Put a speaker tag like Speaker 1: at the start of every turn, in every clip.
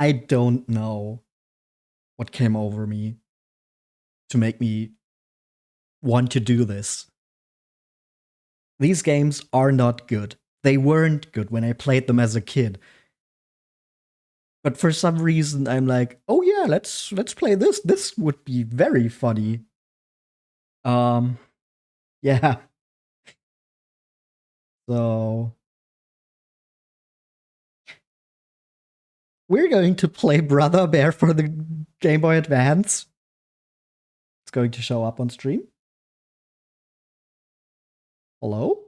Speaker 1: I don't know what came over me to make me want to do this. These games are not good. They weren't good when I played them as a kid. But for some reason I'm like, "Oh yeah, let's play this. This would be very funny." Um yeah. So we're going to play Brother Bear for the Game Boy Advance. It's going to show up on stream. Hello?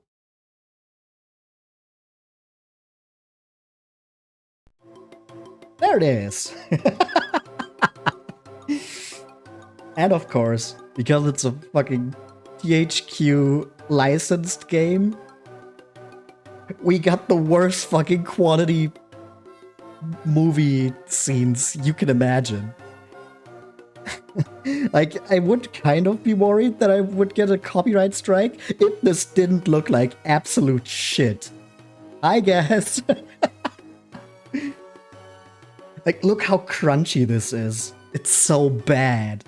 Speaker 1: There it is. And of course, because it's a fucking THQ licensed game, we got the worst fucking quality movie scenes you can imagine. Like, I would kind of be worried that I would get a copyright strike if this didn't look like absolute shit. I guess. Like, look how crunchy this is. It's so bad.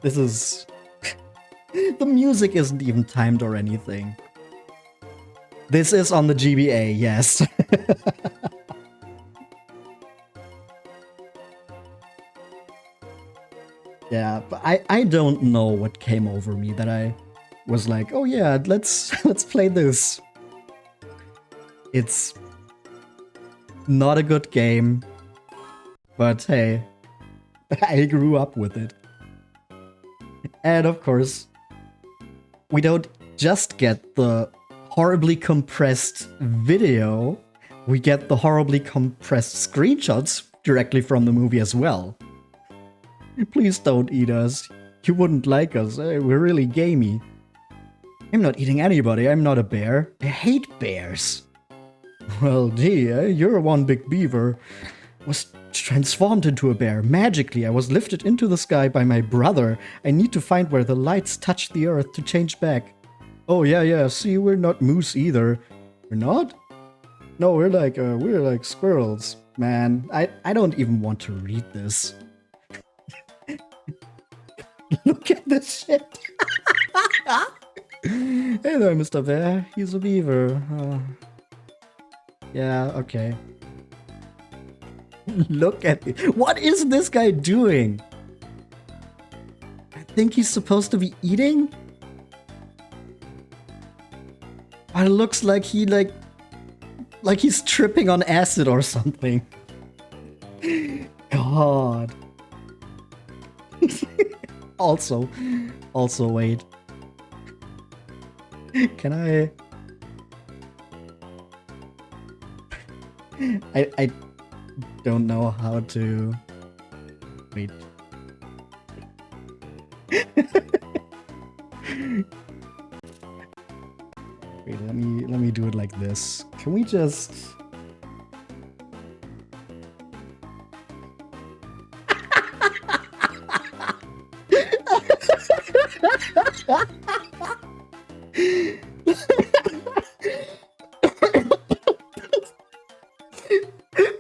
Speaker 1: This is... The music isn't even timed or anything. This is on the GBA, yes. Yeah, but I don't know what came over me that I was like, oh yeah, let's play this. It's not a good game, but hey, I grew up with it. And of course, we don't just get the horribly compressed video, we get the horribly compressed screenshots directly from the movie as well. Please don't eat us. You wouldn't like us. We're really gamey. I'm not eating anybody. I'm not a bear. I hate bears. Well, gee, you're one big beaver. Was transformed into a bear. Magically, I was lifted into the sky by my brother. I need to find where the lights touch the earth to change back. Oh, yeah. See, we're not moose either. We're not? No, we're like squirrels. Man, I don't even want to read this. Look at this shit. Hey there, Mr. Bear. He's a beaver. Yeah, okay. Look at it. What is this guy doing? I think he's supposed to be eating? But it looks like like he's tripping on acid or something. God. Also, wait. Can I don't know how to... Wait. Wait, let me do it like this. Can we just...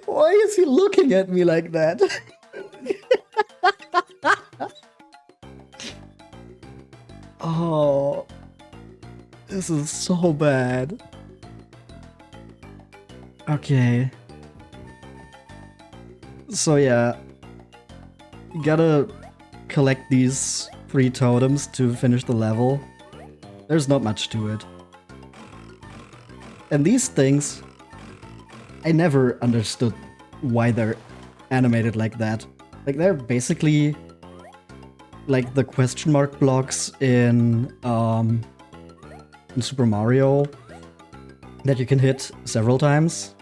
Speaker 1: Why is he looking at me like that? Oh, this is so bad. Okay. So yeah, you gotta collect these 3 totems to finish the level. There's not much to it. And these things, I never understood why they're animated like that. Like, they're basically like the question mark blocks in Super Mario that you can hit several times.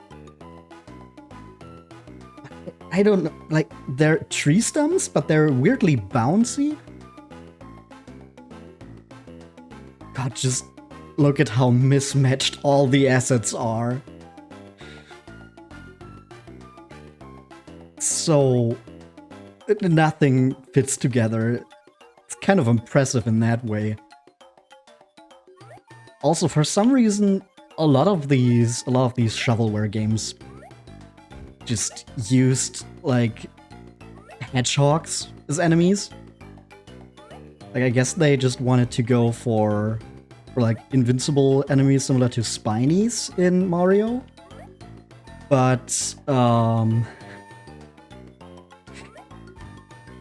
Speaker 1: I don't know, like, they're tree stumps, but they're weirdly bouncy. God, just look at how mismatched all the assets are. So nothing fits together. It's kind of impressive in that way. Also, for some reason, a lot of these shovelware games just used like hedgehogs as enemies. Like, I guess they just wanted to go for like invincible enemies similar to Spinies in Mario. But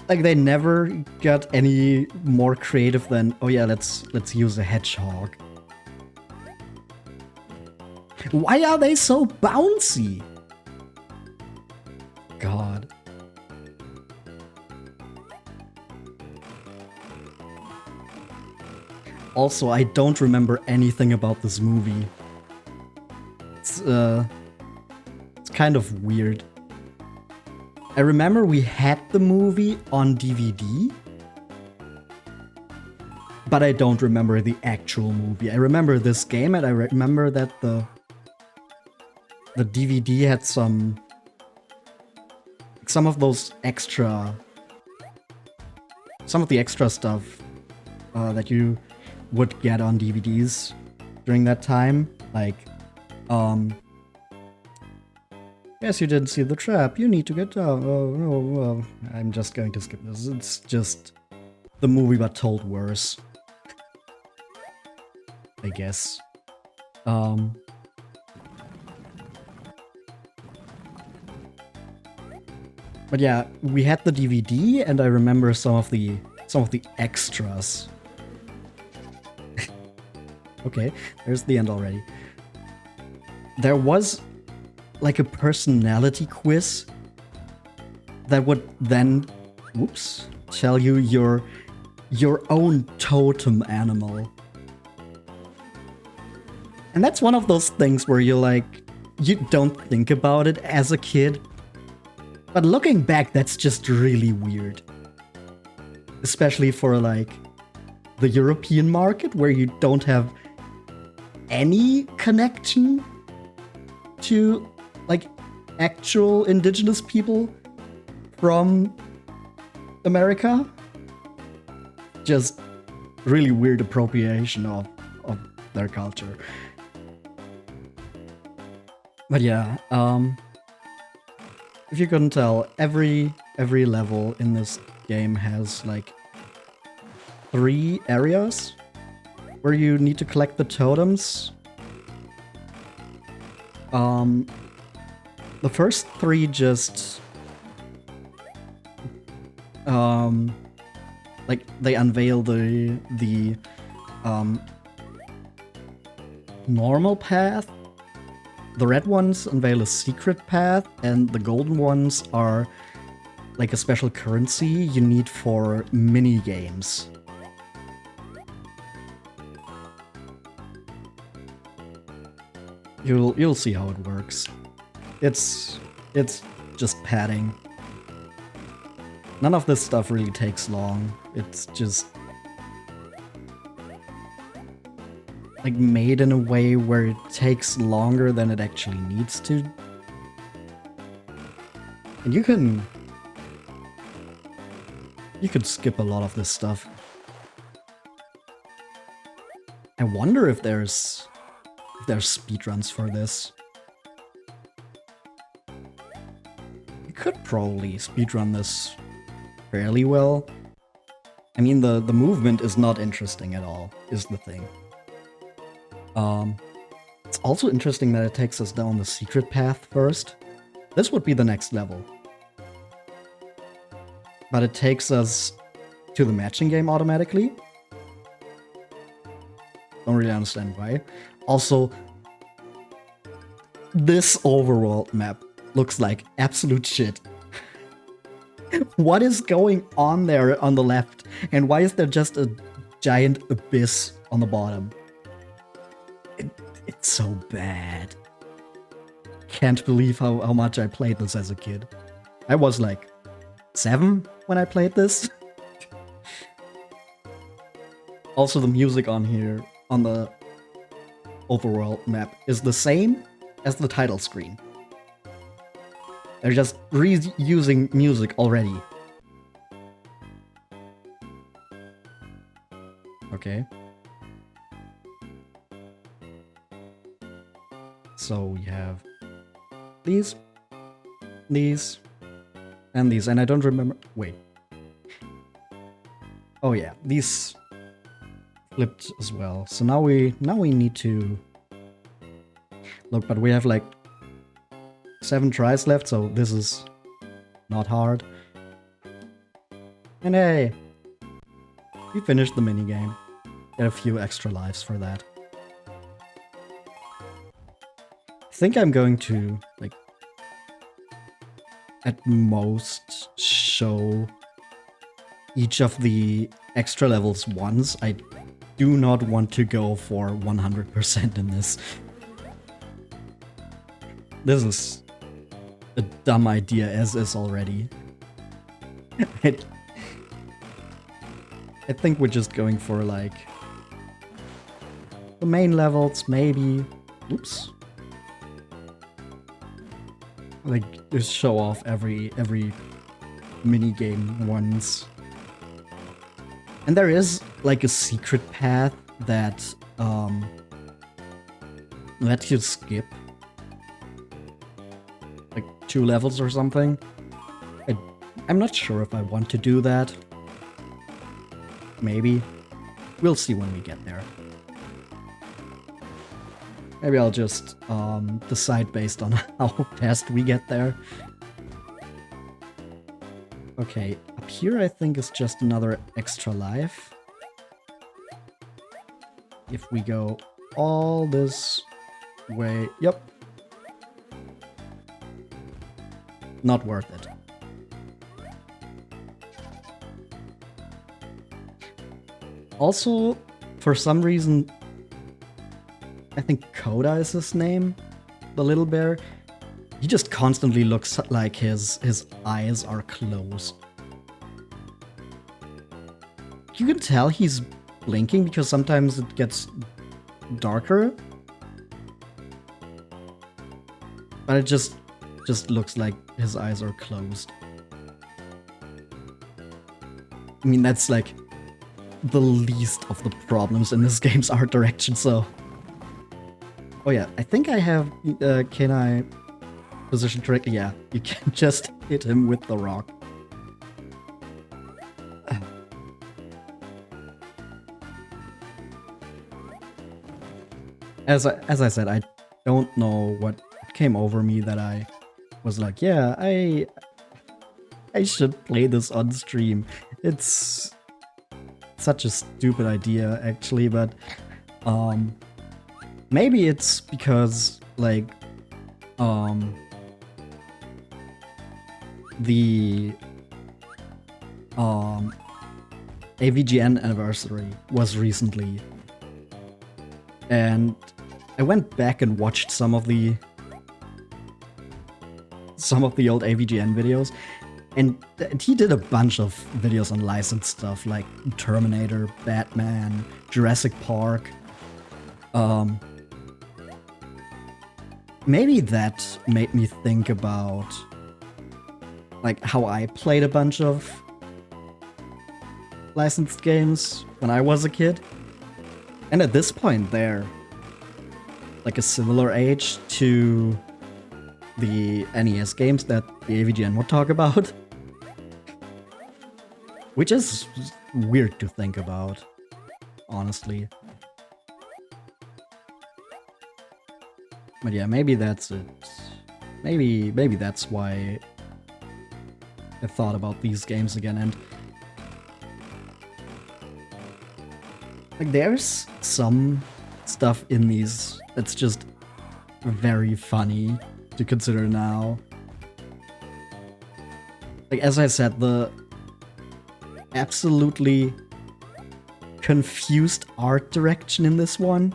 Speaker 1: like they never got any more creative than, oh yeah, let's use a hedgehog. Why are they so bouncy? God. Also, I don't remember anything about this movie. It's kind of weird. I remember we had the movie on DVD, but I don't remember the actual movie. I remember this game, and I remember that the DVD had some of those extra, some of the extra stuff that you would get on DVDs during that time, like yes, you didn't see the trap. You need to get down. Oh no, I'm just going to skip this. It's just the movie but told worse, I guess. But yeah, we had the DVD, and I remember some of the extras. Okay, there's the end already. There was like a personality quiz that would then, whoops, tell you your own totem animal. And that's one of those things where you're like, you don't think about it as a kid. But looking back, that's just really weird. Especially for like the European market, where you don't have any connection to like actual indigenous people from America. Just really weird appropriation of their culture. But yeah, if you couldn't tell, every level in this game has like 3 areas where you need to collect the totems. The first 3 just like they unveil the normal path. The red ones unveil a secret path, and the golden ones are like a special currency you need for mini games. You'll see how it works. It's just padding. None of this stuff really takes long. It's just like made in a way where it takes longer than it actually needs to. And you can skip a lot of this stuff. I wonder if there's speedruns for this. You could probably speedrun this fairly well. I mean, the movement is not interesting at all, is the thing. It's also interesting that it takes us down the secret path first. This would be the next level. But it takes us to the matching game automatically. Don't really understand why. Also, this overworld map looks like absolute shit. What is going on there on the left? And why is there just a giant abyss on the bottom? It's so bad. Can't believe how much I played this as a kid. I was like 7 when I played this. Also, the music on here, on the overworld map, is the same as the title screen. They're just reusing music already. Okay. So we have these, and these, and I don't remember. Wait. Oh yeah, these flipped as well. So now we need to look, but we have like 7 tries left, so this is not hard. And hey, we finished the minigame. Get a few extra lives for that. I think I'm going to, like, at most show each of the extra levels once. I do not want to go for 100% in this. This is a dumb idea as is already. I think we're just going for, like, the main levels, maybe. Oops. Like, just show off every minigame once. And there is, like, a secret path that lets you skip like 2 levels or something. I'm not sure if I want to do that. Maybe. We'll see when we get there. Maybe I'll just decide based on how fast we get there. Okay, up here I think is just another extra life. If we go all this way... Yep. Not worth it. Also, for some reason, I think Coda is his name, the little bear. He just constantly looks like his eyes are closed. You can tell he's blinking because sometimes it gets darker. But it just looks like his eyes are closed. I mean, that's like the least of the problems in this game's art direction, so... Oh yeah, I think I have... can I position correctly? Yeah, you can just hit him with the rock. As I said, I don't know what came over me that I was like, yeah, I should play this on stream. It's such a stupid idea, actually, but maybe it's because, like, the AVGN anniversary was recently, and I went back and watched some of the old AVGN videos, and he did a bunch of videos on licensed stuff like Terminator, Batman, Jurassic Park. Maybe that made me think about, like, how I played a bunch of licensed games when I was a kid. And at this point, they're like a similar age to the NES games that the AVGN would talk about. Which is weird to think about, honestly. But yeah, maybe that's it. Maybe that's why I thought about these games again, and like there's some stuff in these that's just very funny to consider now. Like, as I said, the absolutely confused art direction in this one.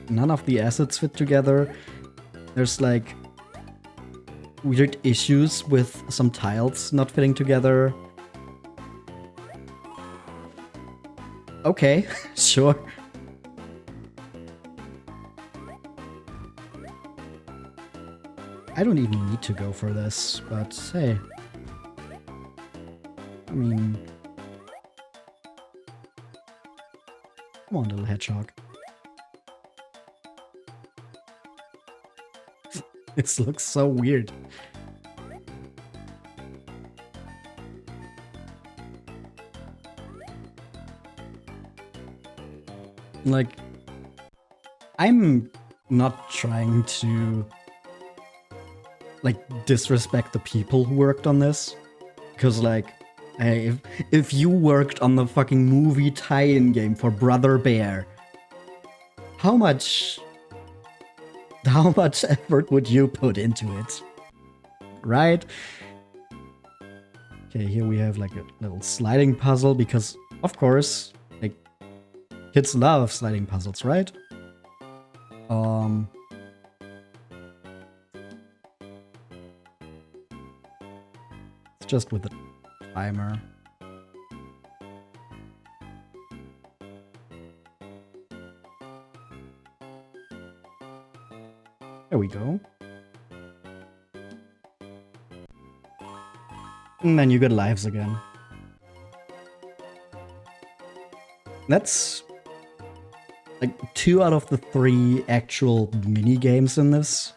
Speaker 1: None of the assets fit together. There's like weird issues with some tiles not fitting together. Okay, sure. I don't even need to go for this, but hey. I mean... Come on, little hedgehog. This looks so weird. Like, I'm not trying to, like, disrespect the people who worked on this. Because, like, hey, if you worked on the fucking movie tie-in game for Brother Bear, how much effort would you put into it? Right? Okay, here we have like a little sliding puzzle because, of course, like, kids love sliding puzzles, right? It's just with the timer. There we go. And then you get lives again. That's like 2 out of the 3 actual mini games in this.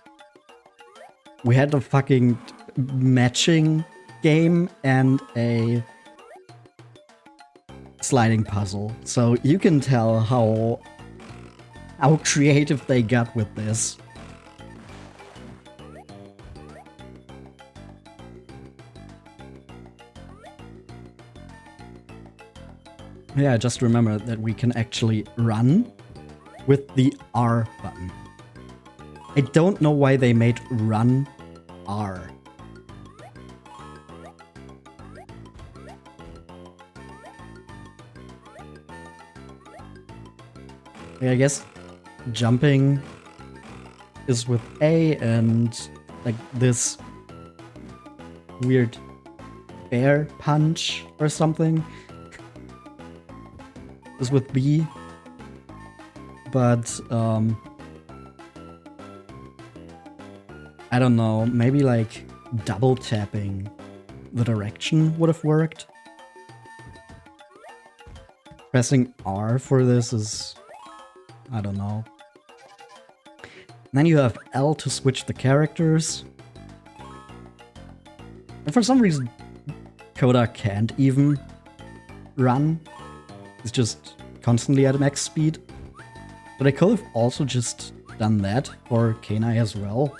Speaker 1: We had a fucking matching game and a sliding puzzle. So you can tell how creative they got with this. Yeah, just remember that we can actually run with the R button. I don't know why they made run R. I guess jumping is with A, and like this weird bear punch or something is with B. But I don't know, maybe like double tapping the direction would have worked. Pressing R for this is, I don't know. And then you have L to switch the characters. And for some reason, Coda can't even run. It's just constantly at max speed. But I could have also just done that for Kenai as well.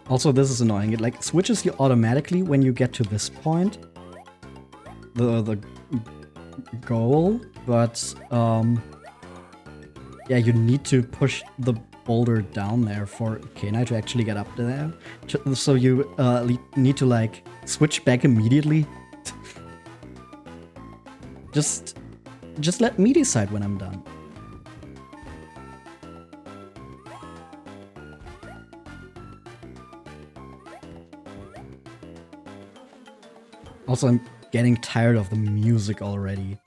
Speaker 1: Also, this is annoying. It like switches you automatically when you get to this point. The goal, but yeah, you need to push the boulder down there for Kenai to actually get up there. So you need to like switch back immediately. Just let me decide when I'm done. Also, I'm getting tired of the music already.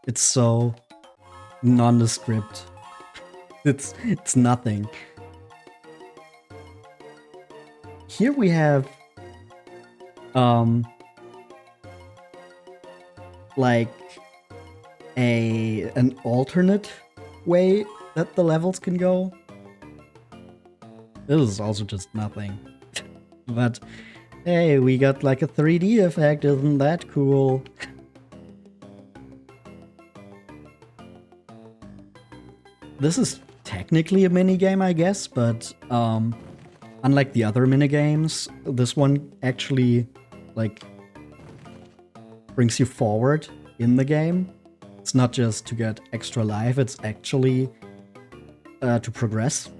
Speaker 1: It's so nondescript. It's nothing. Here we have like an alternate way that the levels can go. This is also just nothing. But hey, we got like a 3D effect, isn't that cool? This is technically a minigame, I guess, but unlike the other minigames, this one actually like brings you forward in the game. It's not just to get extra life, it's actually to progress.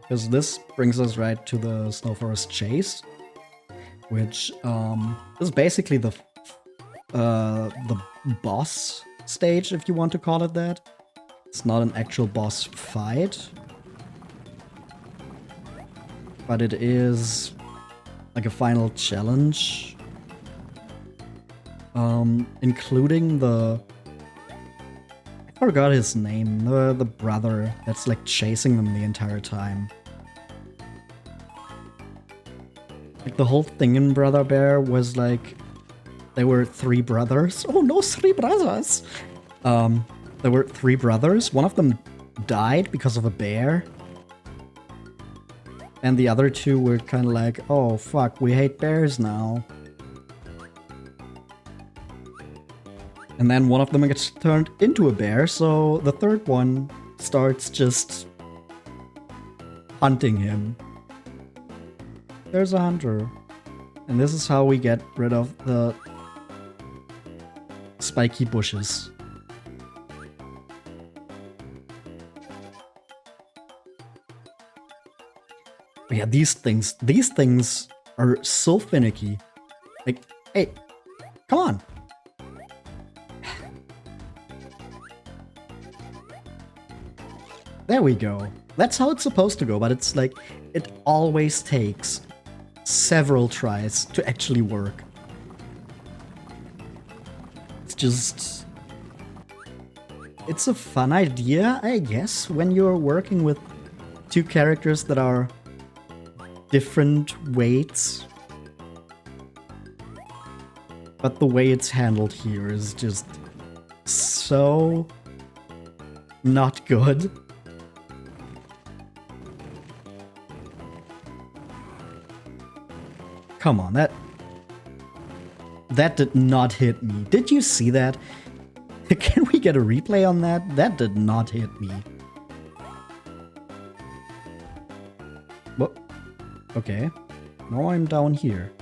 Speaker 1: Because this brings us right to the Snow Forest Chase, which is basically the boss stage, if you want to call it that. It's not an actual boss fight, but it is like a final challenge, including the, I Forgot his name. The brother that's like chasing them the entire time. Like the whole thing in Brother Bear was like there were 3 brothers. Oh no, 3 brothers! There were 3 brothers. One of them died because of a bear. And the other 2 were kind of like, oh fuck, we hate bears now. And then one of them gets turned into a bear, so the third one starts just hunting him. There's a hunter. And this is how we get rid of the spiky bushes. But yeah, these things are so finicky. Like, hey, come on. There we go. That's how it's supposed to go, but it's like, it always takes several tries to actually work. It's just... It's a fun idea, I guess, when you're working with 2 characters that are different weights. But the way it's handled here is just so not good. Come on, that did not hit me. Did you see that? Can we get a replay on that? That did not hit me. What? Okay. Now I'm down here.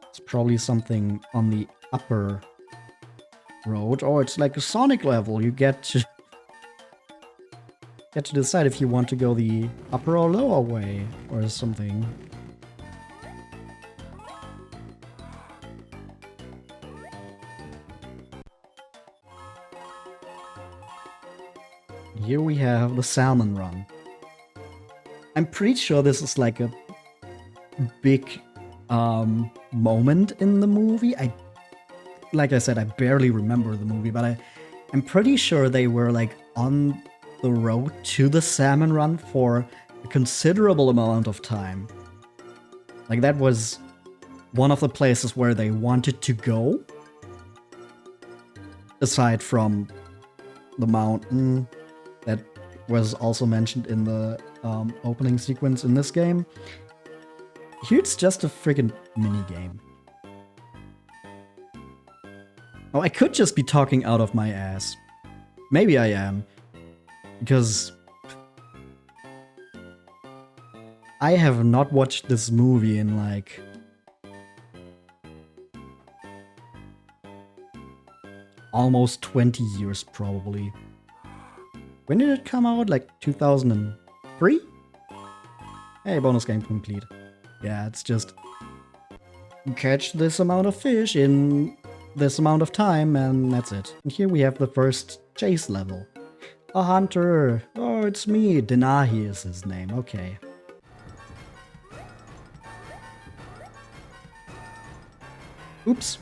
Speaker 1: It's probably something on the upper road. Oh, it's like a Sonic level. You get to decide if you want to go the upper or lower way or something. Here we have the salmon run. I'm pretty sure this is like a big moment in the movie. Like I said, I barely remember the movie, but I'm pretty sure they were like on the road to the salmon run for a considerable amount of time. Like that was one of the places where they wanted to go. Aside from the mountain that was also mentioned in the opening sequence in this game. Here it's just a friggin' minigame. Oh, I could just be talking out of my ass. Maybe I am. Because I have not watched this movie in like... almost 20 years, probably. When did it come out? Like 2003? Hey, bonus game complete. Yeah, it's just... catch this amount of fish in this amount of time, and that's it. And here we have the first chase level. A hunter! Oh, it's me! Denahi is his name, okay. Oops.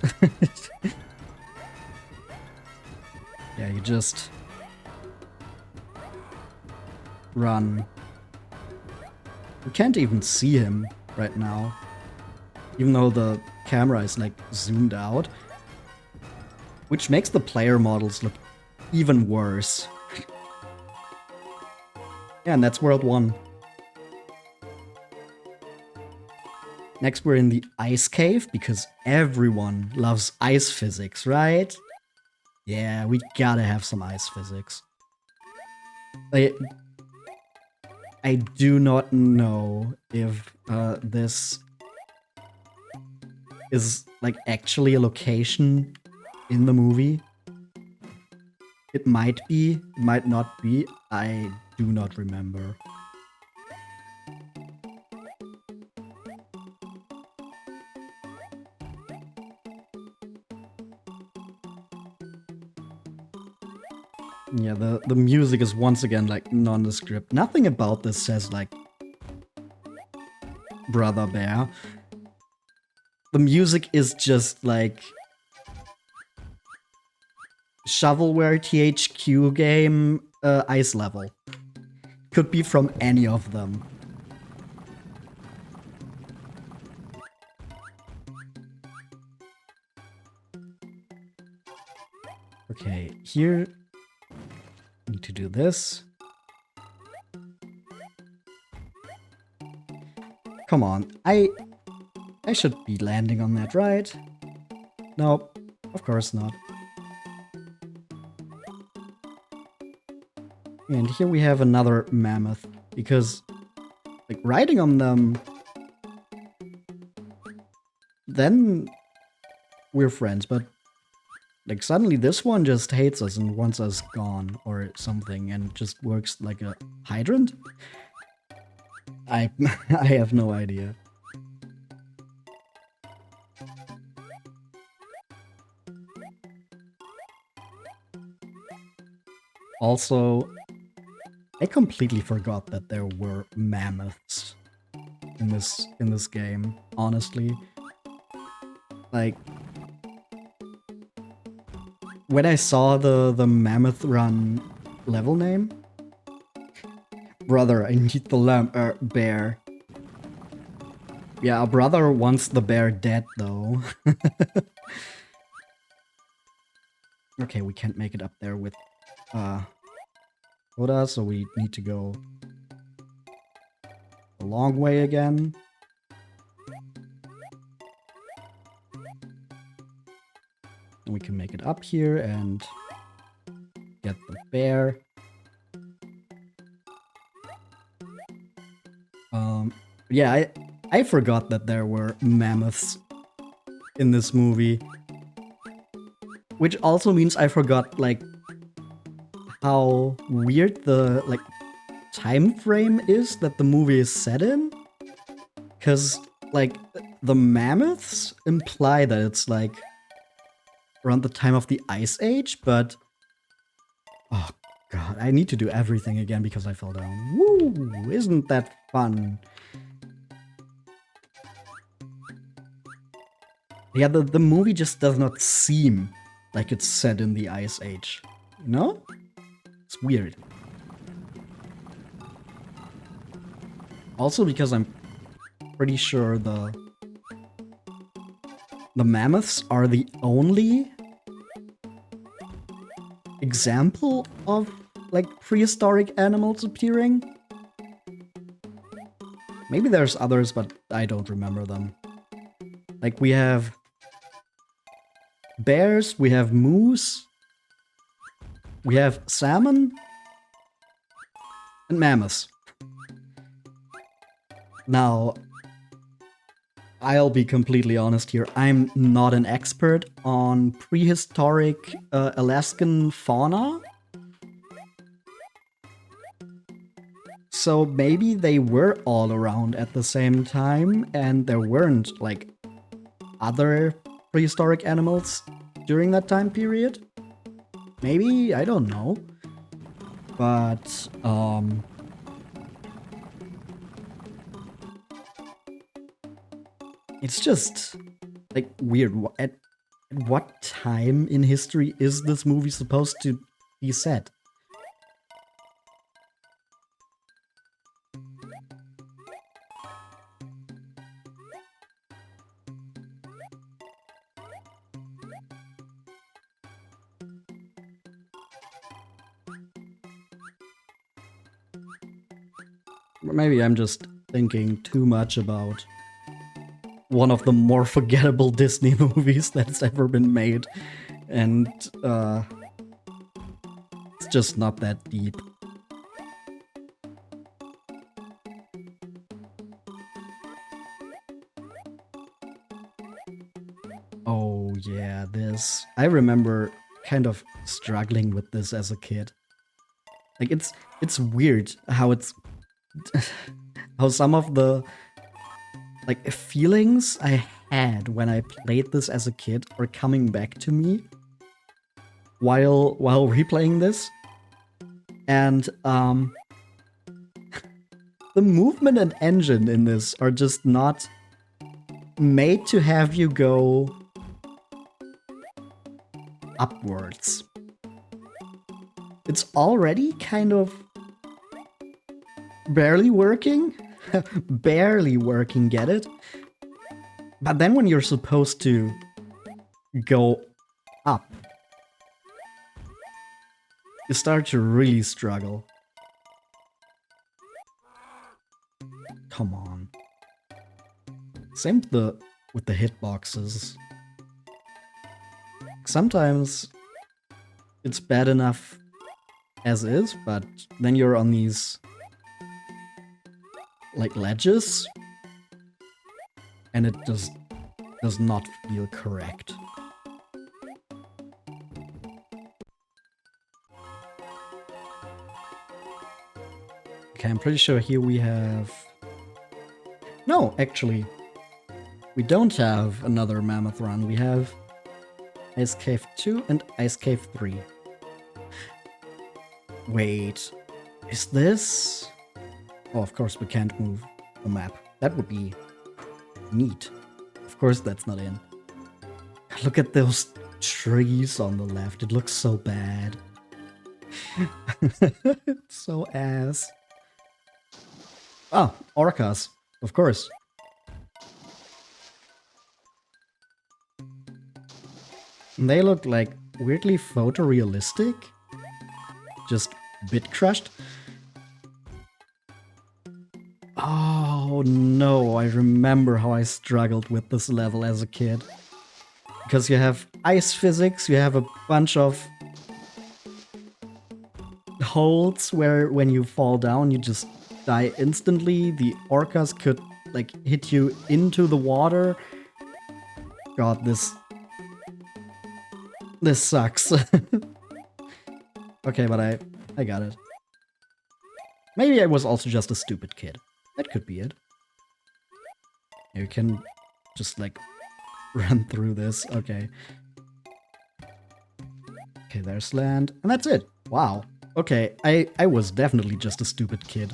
Speaker 1: Yeah, you just... run. You can't even see him right now. Even though the camera is like zoomed out. Which makes the player models look even worse. Yeah, and that's World 1. Next we're in the ice cave, because everyone loves ice physics, right? Yeah, we gotta have some ice physics. I do not know if this is like actually a location in the movie. It might be, it might not be, I do not remember. Yeah, the music is once again like nondescript. Nothing about this says like Brother Bear. The music is just like shovelware THQ game ice level. Could be from any of them. Okay, here need to do this. Come on, I should be landing on that, right? Nope, of course not. And here we have another mammoth, because like riding on them, then we're friends, but like suddenly this one just hates us and wants us gone or something and just works like a hydrant? I have no idea. Also, I completely forgot that there were mammoths in this game, honestly. Like when I saw the Mammoth Run level name, brother, I need the bear. Yeah, our brother wants the bear dead though. Okay, we can't make it up there with Oda, so we need to go a long way again. And we can make it up here and get the bear. Yeah, I forgot that there were mammoths in this movie. Which also means I forgot, like, how weird the, like, time frame is that the movie is set in. Because, like, the mammoths imply that it's, like, around the time of the Ice Age, but... Oh, God, I need to do everything again because I fell down. Woo! Isn't that fun? Yeah, the movie just does not seem like it's set in the Ice Age. You know? It's weird. Also because I'm pretty sure the mammoths are the only example of, like, prehistoric animals appearing. Maybe there's others, but I don't remember them. Like, we have bears, we have moose, we have salmon, and mammoths. Now, I'll be completely honest here. I'm not an expert on prehistoric Alaskan fauna. So maybe they were all around at the same time and there weren't, like, other prehistoric animals during that time period? Maybe? I don't know. But, it's just, like, weird. At what time in history is this movie supposed to be set? Maybe I'm just thinking too much about one of the more forgettable Disney movies that's ever been made. And, it's just not that deep. Oh yeah, this. I remember kind of struggling with this as a kid. Like, it's weird how it's... how some of the, like, feelings I had when I played this as a kid are coming back to me while replaying this. And the movement and engine in this are just not made to have you go upwards. it's already kind of barely working. Barely working, get it? But then when you're supposed to go up, you start to really struggle. Come on. Same with the hitboxes. Sometimes it's bad enough as is, but then you're on these like ledges and it just does not feel correct. Okay, I'm pretty sure here we have... No, actually, we don't have another Mammoth Run. We have Ice Cave 2 and Ice Cave 3. Wait, is this... Oh, of course we can't move the map. That would be neat. Of course that's not in. Look at those trees on the left. It looks so bad. It's so ass. Oh, orcas. Of course. They look like weirdly photorealistic. Just bit crushed. Oh no, I remember how I struggled with this level as a kid. Because you have ice physics, you have a bunch of holes where when you fall down you just die instantly. The orcas could like hit you into the water. God, this sucks. Okay, but I got it. Maybe I was also just a stupid kid. That could be it. You can just like run through this. Okay. Okay, there's land. And that's it. Wow. Okay, I was definitely just a stupid kid.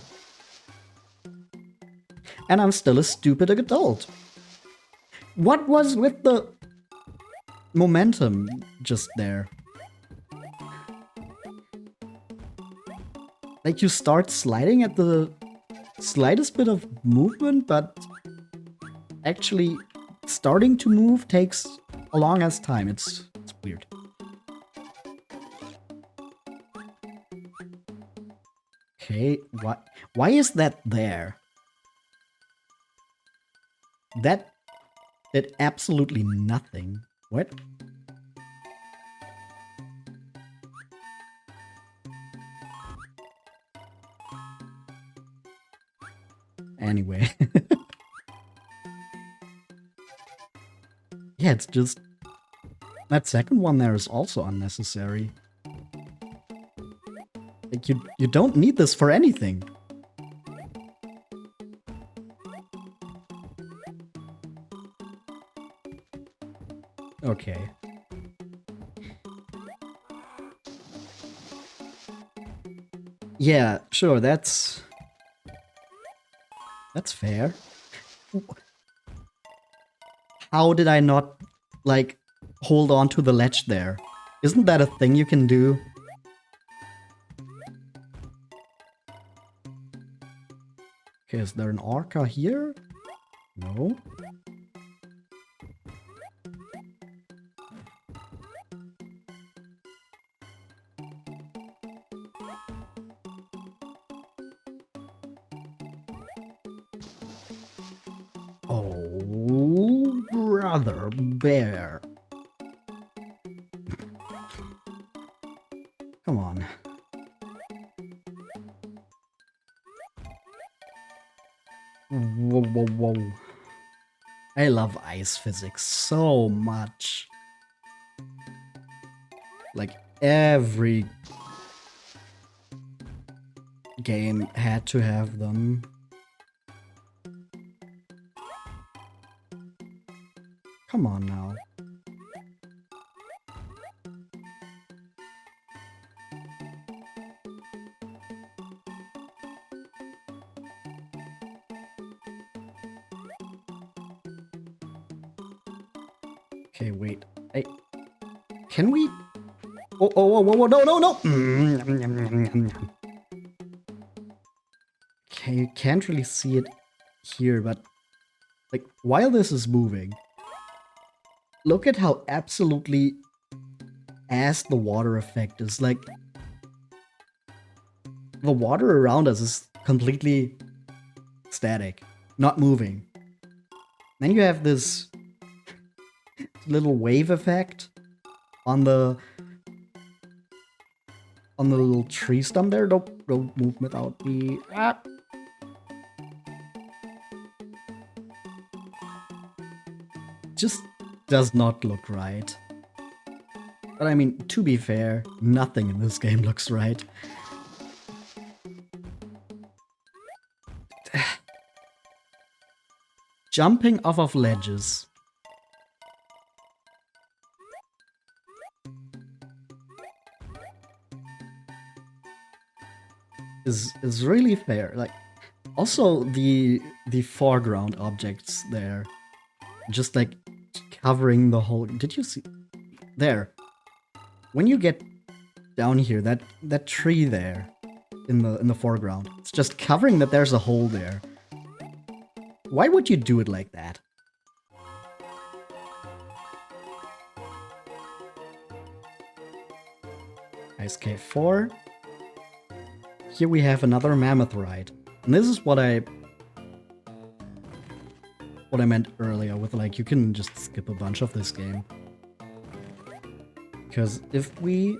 Speaker 1: And I'm still a stupid adult. What was with the momentum just there? Like you start sliding at the slightest bit of movement, but actually starting to move takes a long ass time. It's weird. Okay, why is that there? That did absolutely nothing. What? Anyway. Yeah, it's just... That second one there is also unnecessary. Like, you don't need this for anything. Okay. Yeah, sure, that's fair. How did I not, like, hold on to the ledge there? Isn't that a thing you can do? Okay, is there an orca here? No. Oh, brother bear. Come on. Whoa, whoa, whoa. I love ice physics so much. Like, every game had to have them. Come on now. Okay, wait. Can we Oh, oh, oh, oh, no, no, no! Okay, you can't really see it here, but like while this is moving, look at how absolutely ass the water effect is. Like the water around us is completely static, not moving. Then you have this little wave effect on the little tree stump there. Don't move without me. Ah. Just does not look right. But I mean, to be fair, nothing in this game looks right. Jumping off of ledges. Is really fair. Like, also the foreground objects there, just like covering the whole. Did you see there? When you get down here, that tree there in the foreground, it's just covering that there's a hole there. Why would you do it like that? Ice Cave 4. Here we have another mammoth ride. And this is what I meant earlier with, like, you can just skip a bunch of this game. Because if we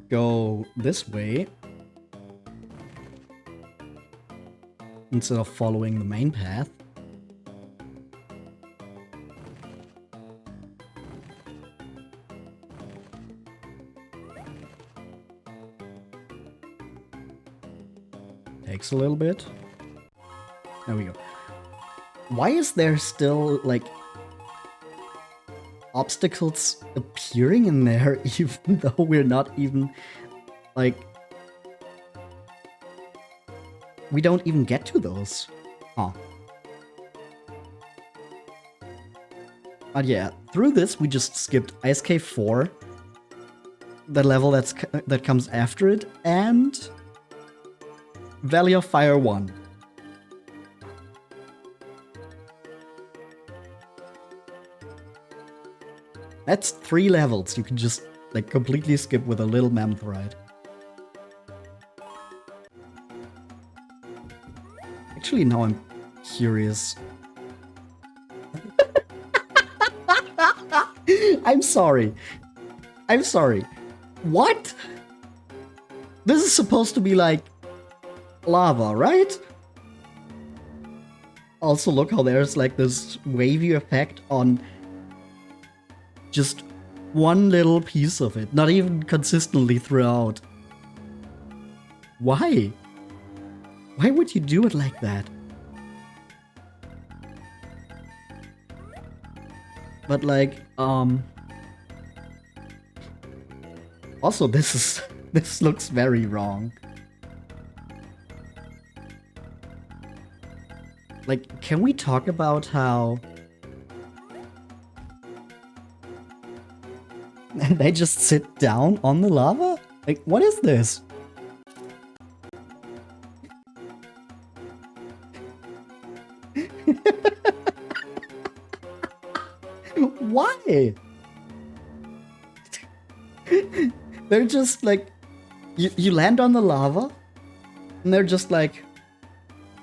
Speaker 1: go this way, instead of following the main path, takes a little bit. There we go. Why is there still, like, obstacles appearing in there even though we're not even, like, we don't even get to those? Huh. But yeah, through this we just skipped Ice Cave 4, the level that comes after it, and Valley of Fire 1. That's 3 levels you can just, like, completely skip with a little mammoth ride. Actually, now I'm curious. I'm sorry. I'm sorry. What? This is supposed to be like lava, right? Also, look how there's like this wavy effect on just one little piece of it, not even consistently throughout. Why? Why would you do it like that? But like, also this looks very wrong. Like, can we talk about how they just sit down on the lava? Like, what is this? Why? They're just like, you land on the lava, and they're just like,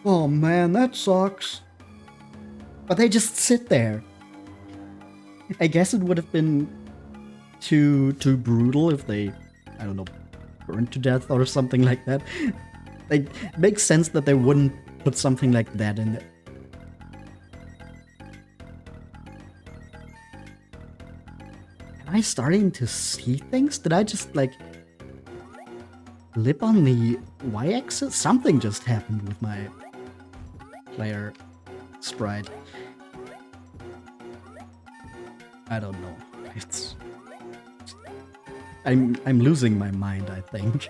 Speaker 1: oh man, that sucks. But they just sit there. I guess it would have been too brutal if they, I don't know, burned to death or something like that. Like, it makes sense that they wouldn't put something like that in there. Am I starting to see things? Did I just, like, lip on the y-axis? Something just happened with my player sprite. I don't know. It's... I'm losing my mind, I think.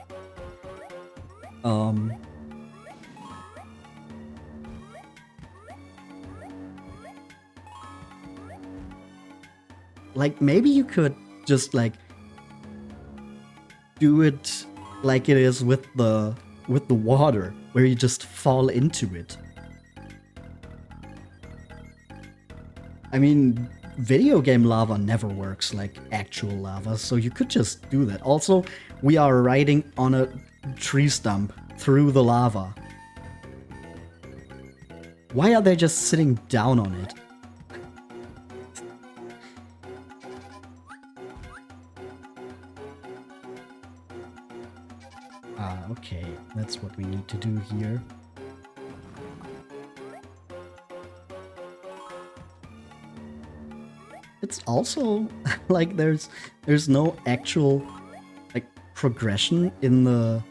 Speaker 1: like, maybe you could just, like, do it like it is with the water, where you just fall into it. I mean, video game lava never works like actual lava, so you could just do that. Also, we are riding on a tree stump through the lava. Why are they just sitting down on it? Okay, that's what we need to do here. It's also like there's no actual like progression in the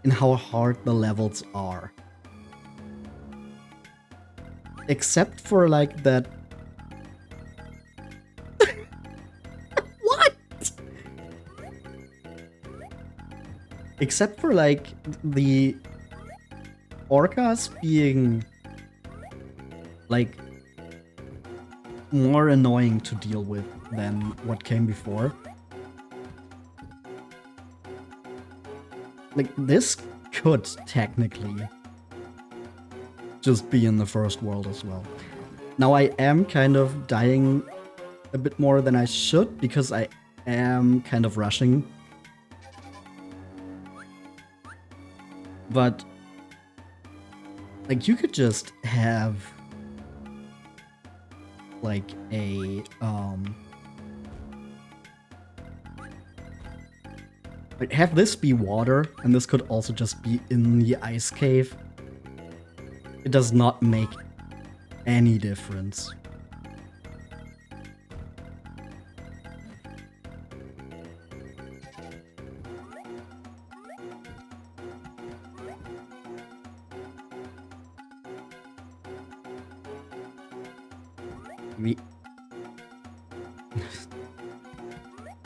Speaker 1: in how hard the levels are. Except for like that. What? Except for like the orcas being like more annoying to deal with than what came before. Like, this could technically just be in the first world as well. Now, I am kind of dying a bit more than I should because I am kind of rushing. But, like, you could just have like a have this be water, and this could also just be in the ice cave. It does not make any difference.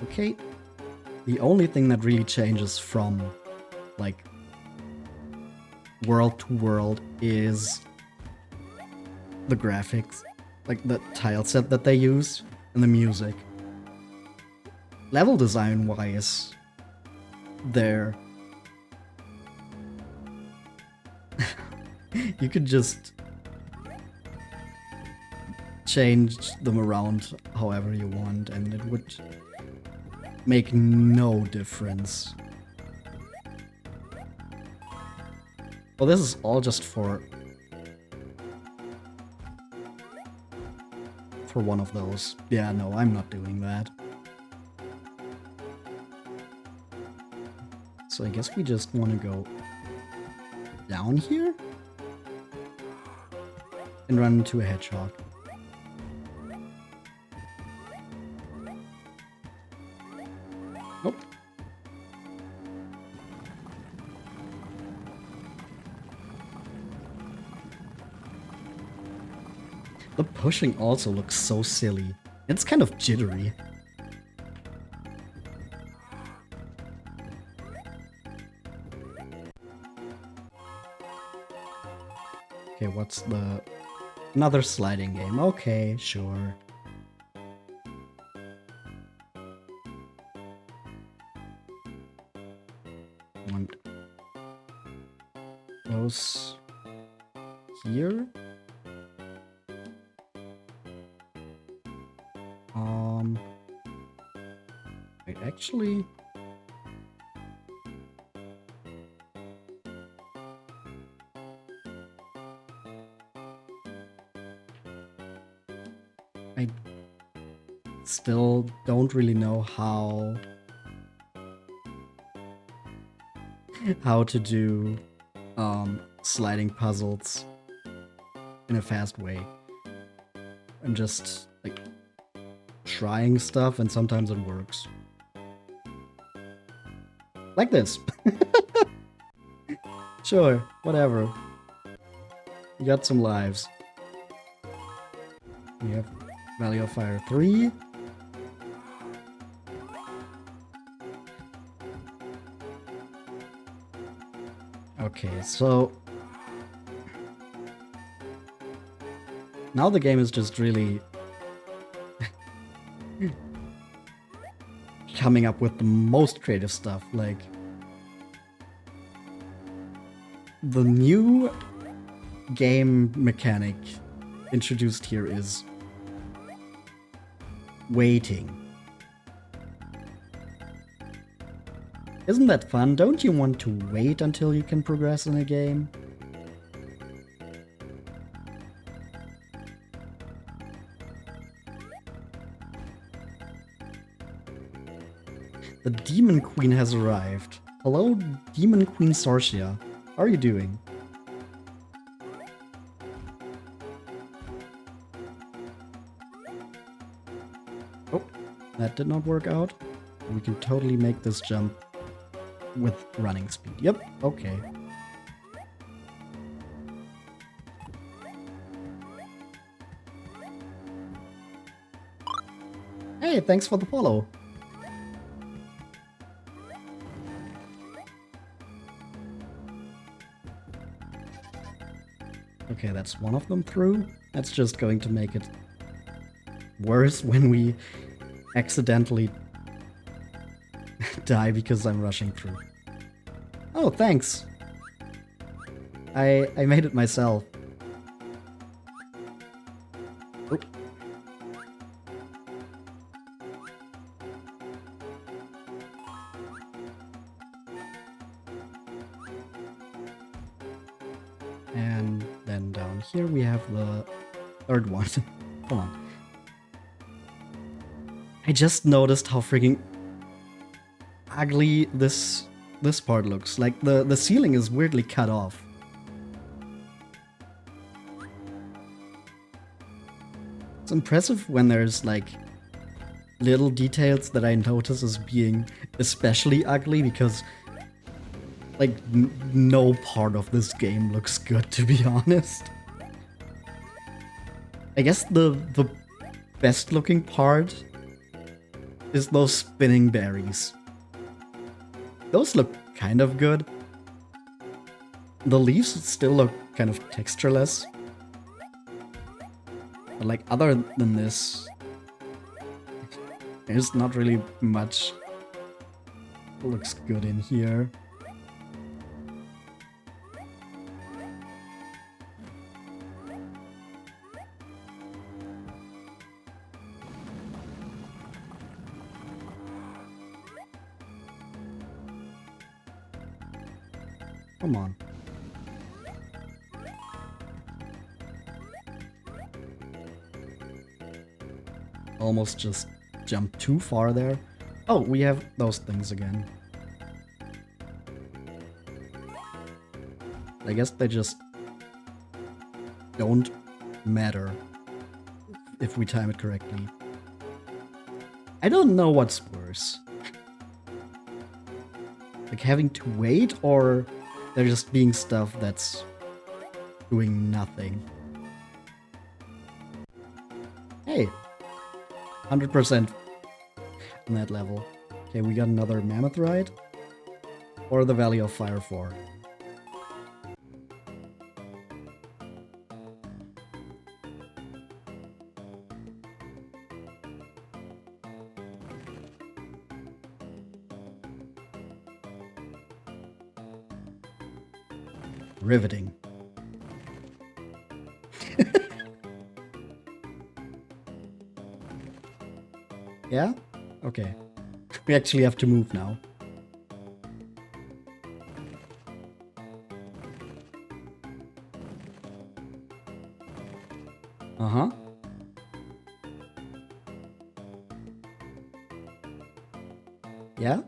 Speaker 1: Okay. The only thing that really changes from, like, world to world is the graphics. Like, the tile set that they use and the music. Level design-wise, they're... you could just change them around however you want, and it would make no difference. Well, this is all just for one of those. Yeah, no, I'm not doing that. So I guess we just want to go down here and run into a hedgehog. Nope. The pushing also looks so silly. It's kind of jittery. Okay, what's the... Another sliding game. Okay, sure. Want those here? Wait, actually... I still don't really know how to do sliding puzzles in a fast way. I'm just like trying stuff, and sometimes it works. Like this. Sure, whatever. You got some lives. We have Valley of Fire 3. Okay, so Now the game is just really coming up with the most creative stuff. Like, the new game mechanic introduced here is waiting. Isn't that fun? Don't you want to wait until you can progress in a game? The Demon Queen has arrived. Hello, Demon Queen Sorcia. How are you doing? Oh, that did not work out. We can totally make this jump with running speed. Yep, okay. Hey, thanks for the follow. Okay, that's one of them through. That's just going to make it worse when we accidentally die because I'm rushing through. Oh, thanks. I made it myself. Oop. And then down here we have the third one. Come on. I just noticed how freaking ugly this part looks. Like the ceiling is weirdly cut off. It's impressive when there's like little details that I notice as being especially ugly, because like no part of this game looks good, to be honest. I guess the best looking part is those spinning berries. Those look kind of good. The leaves still look kind of textureless. But like, other than this, there's not really much that looks good in here. Come on. Almost just jumped too far there. Oh, we have those things again. I guess they just don't matter if we time it correctly. I don't know what's worse. Like having to wait, or there just being stuff that's doing nothing. Hey, 100% on that level. Okay, we got another Mammoth Ride, or the Valley of Fire 4. Riveting. Yeah? Okay. We actually have to move now. Uh-huh. Yeah?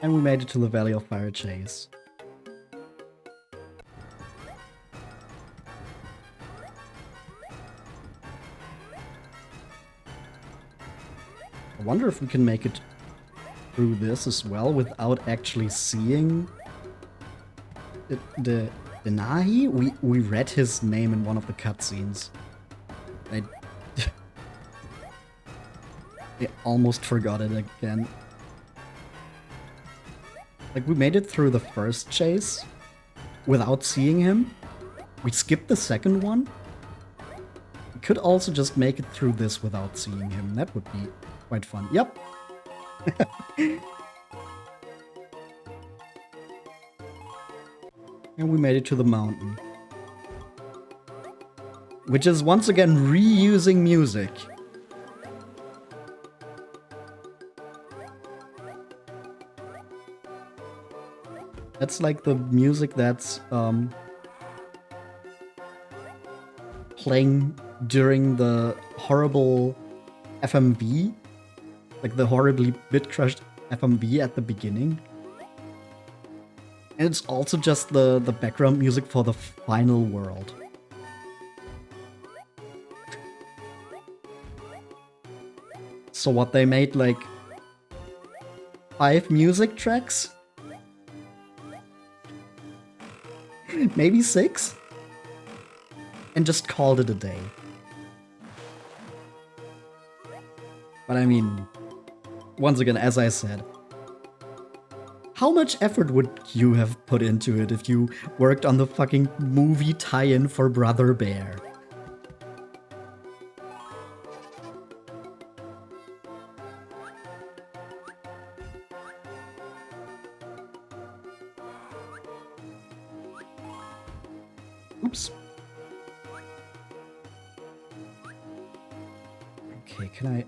Speaker 1: And we made it to the Valley of Fire Chase. I wonder if we can make it through this as well without actually seeing the Nahi. We read his name in one of the cutscenes. I almost forgot it again. Like, we made it through the first chase without seeing him. We skipped the second one. We could also just make it through this without seeing him. That would be quite fun. Yep. And we made it to the mountain. Which is once again reusing music. That's like the music that's playing during the horrible FMV, like the horribly bit-crushed FMV at the beginning. And it's also just the background music for the final world. So what, they made like 5 music tracks? Maybe 6? And just called it a day. But I mean, once again, as I said, how much effort would you have put into it if you worked on the fucking movie tie-in for Brother Bear? Oops. Okay, can I...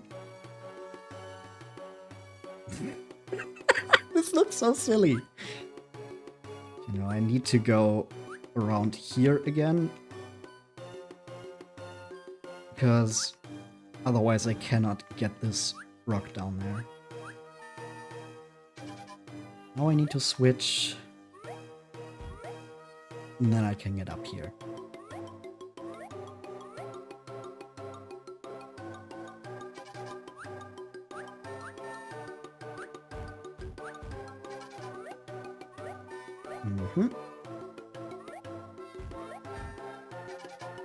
Speaker 1: This looks so silly. You know, I need to go around here again. Because otherwise I cannot get this rock down there. Now I need to switch. And then I can get up here.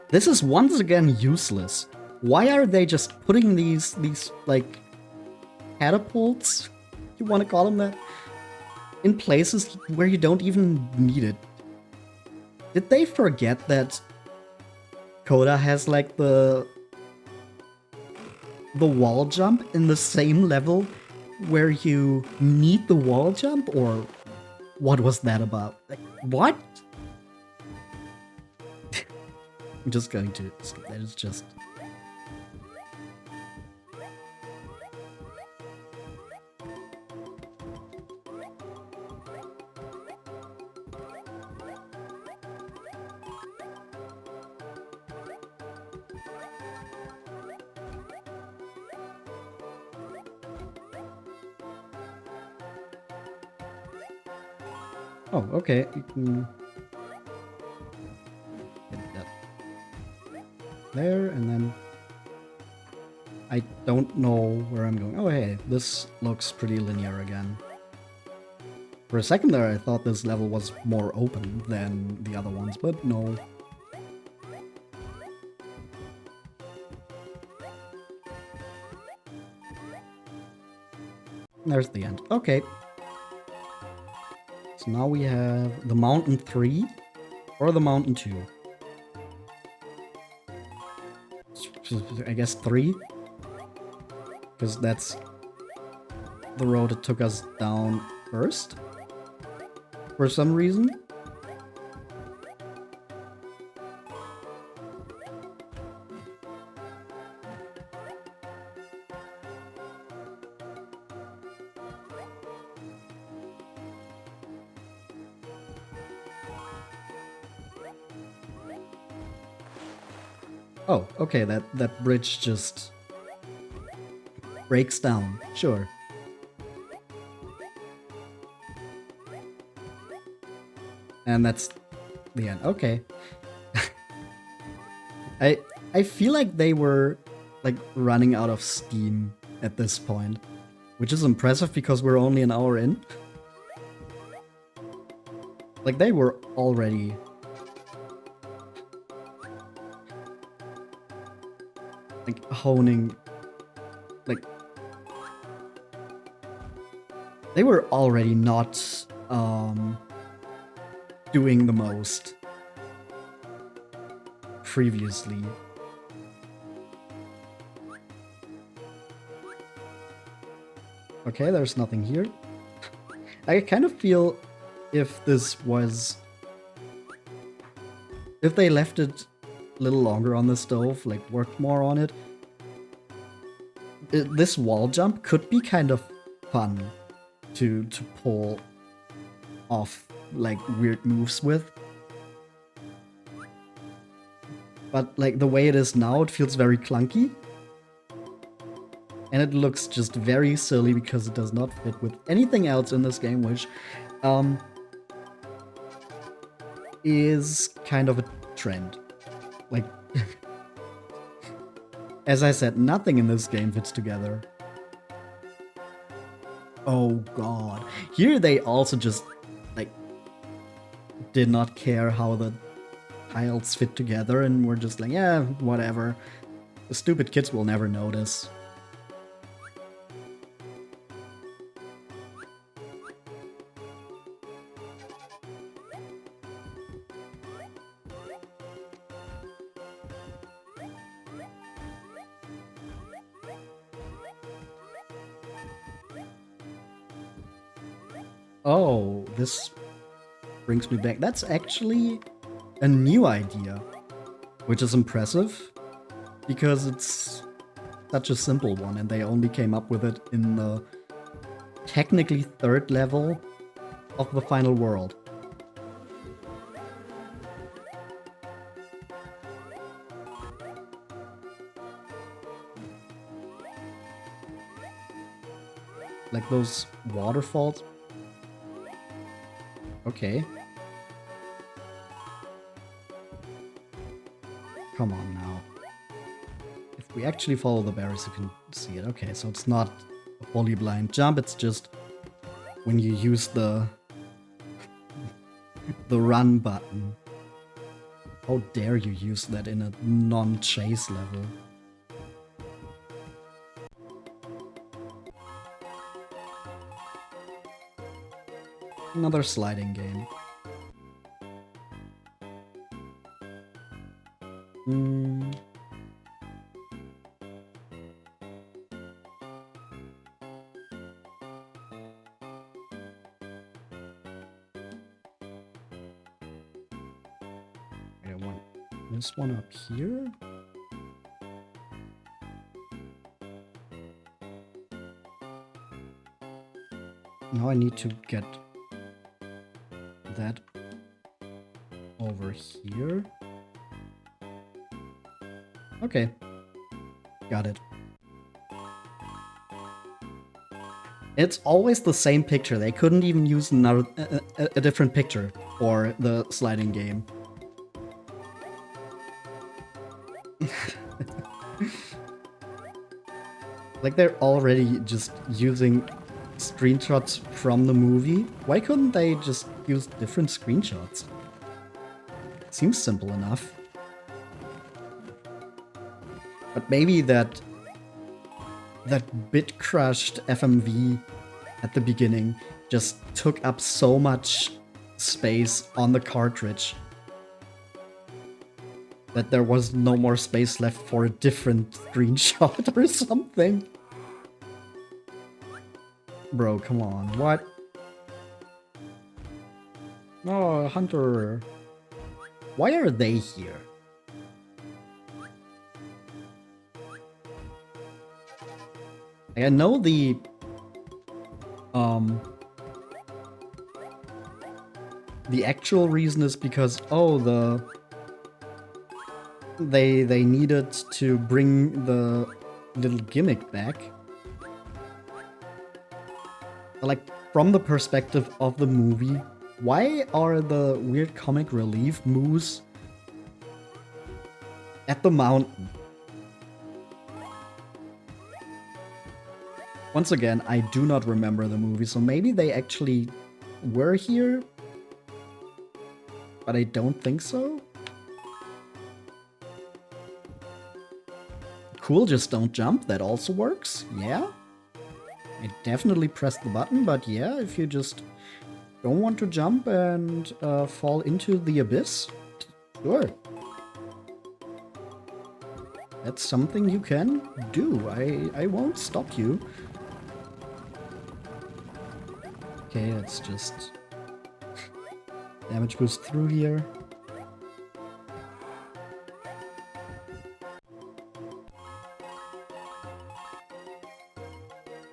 Speaker 1: This is once again useless. Why are they just putting these like catapults, you want to call them that, in places where you don't even need it? Did they forget that Coda has like the wall jump in the same level where you need the wall jump, or what was that about? Like, what? I'm just going to skip that. It's just... Oh, okay. You can get that there, and then I don't know where I'm going. Oh, hey, this looks pretty linear again. For a second there, I thought this level was more open than the other ones, but no. There's the end. Okay. So now we have the Mountain 3 or the Mountain 2. I guess 3. Because that's the road that took us down first. For some reason. Oh, okay, that bridge just breaks down. Sure. And that's the end. Okay. I feel like they were like running out of steam at this point, which is impressive because we're only an hour in. Like, they were already like honing, like they were already not doing the most previously. Okay, there's nothing here. I kind of feel if they left it a little longer on the stove, like worked more on it, this wall jump could be kind of fun to pull off like weird moves with. But like the way it is now, it feels very clunky. And it looks just very silly because it does not fit with anything else in this game, which is kind of a trend. Like, as I said, nothing in this game fits together. Oh god. Here they also just, like, did not care how the tiles fit together and were just like, yeah, whatever. The stupid kids will never notice. Oh, this brings me back. That's actually a new idea, which is impressive because it's such a simple one and they only came up with it in the technically third level of the final world. Like those waterfalls. Okay. Come on now. If we actually follow the berries, you can see it. Okay, so it's not a fully blind jump, it's just when you use the run button. How dare you use that in a non-chase level? Another sliding game. I want this one up here. Now I need to get that over here. Okay, got it. It's always the same picture. They couldn't even use another a different picture for the sliding game. Like they're already just using screenshots from the movie. Why couldn't they just use different screenshots? Seems simple enough. But maybe that bit crushed FMV at the beginning just took up so much space on the cartridge that there was no more space left for a different screenshot or something. Bro, come on, what? Oh, Hunter. Why are they here? I know the actual reason is because they needed to bring the little gimmick back. Like from the perspective of the movie, why are the weird comic relief moose at the mountain? Once again, I do not remember the movie, so maybe they actually were here, but I don't think so. Cool, just don't jump, that also works, yeah. I definitely pressed the button, but yeah, if you just don't want to jump and fall into the abyss? Sure. That's something you can do. I won't stop you. Okay, let's just damage boost through here.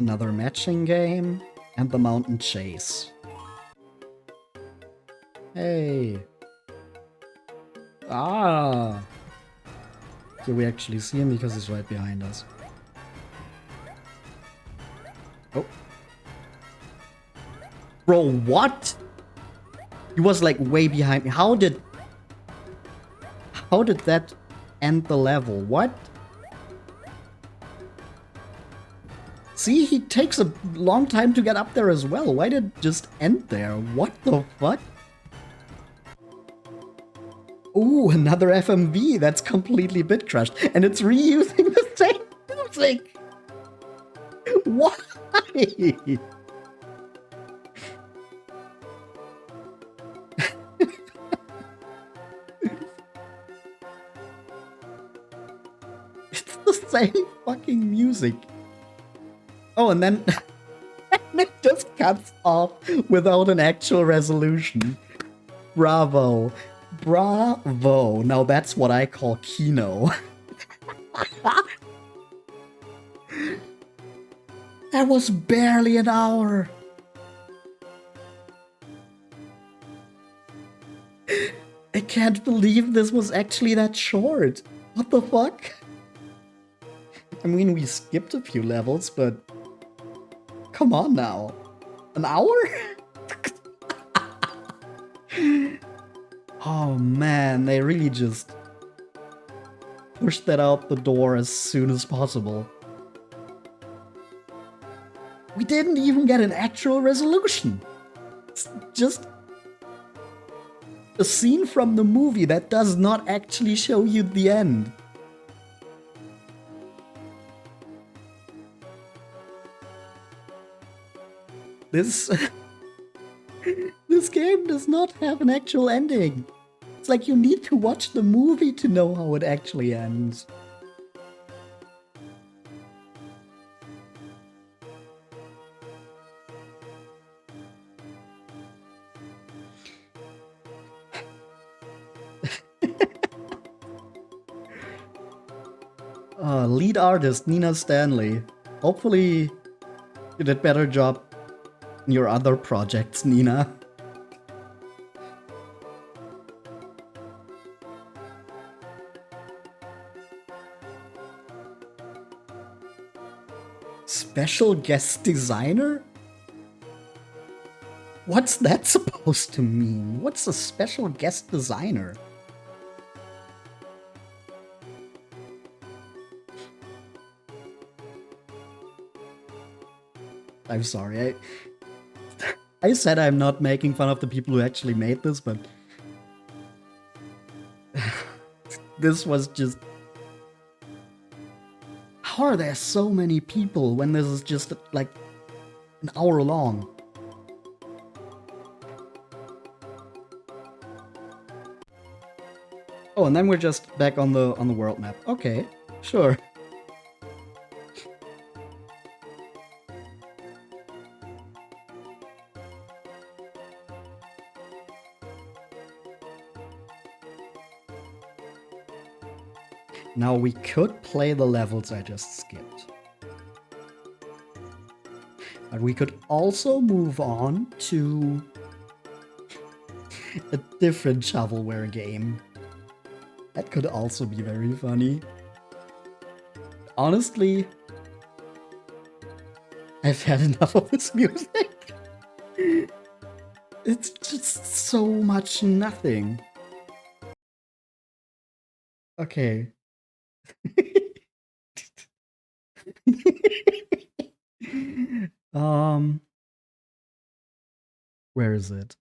Speaker 1: Another matching game and the mountain chase. Hey. Ah. Here we actually see him because he's right behind us. Oh. Bro, what? He was like way behind me. How did that end the level? What? See, he takes a long time to get up there as well. Why did it just end there? What the fuck? Ooh, another FMV that's completely bit crushed. And it's reusing the same music. Why? It's the same fucking music. Oh, and then it just cuts off without an actual resolution. Bravo. Bravo. Now that's what I call Kino. That was barely an hour. I can't believe this was actually that short. What the fuck? I mean, we skipped a few levels, but come on now. An hour? Oh man, they really just pushed that out the door as soon as possible. We didn't even get an actual resolution. It's just a scene from the movie that does not actually show you the end. This game does not have an actual ending. It's like you need to watch the movie to know how it actually ends. Lead artist Nina Stanley. Hopefully you did better job in your other projects, Nina. Special guest designer? What's that supposed to mean? What's a special guest designer? I'm sorry, I said I'm not making fun of the people who actually made this, but this was just... How are there so many people when this is just like an hour long? Oh, and then we're just back on the world map. Okay, sure. Now we could play the levels I just skipped. But we could also move on to a different shovelware game. That could also be very funny. Honestly, I've had enough of this music. It's just so much nothing. Okay. Where is it?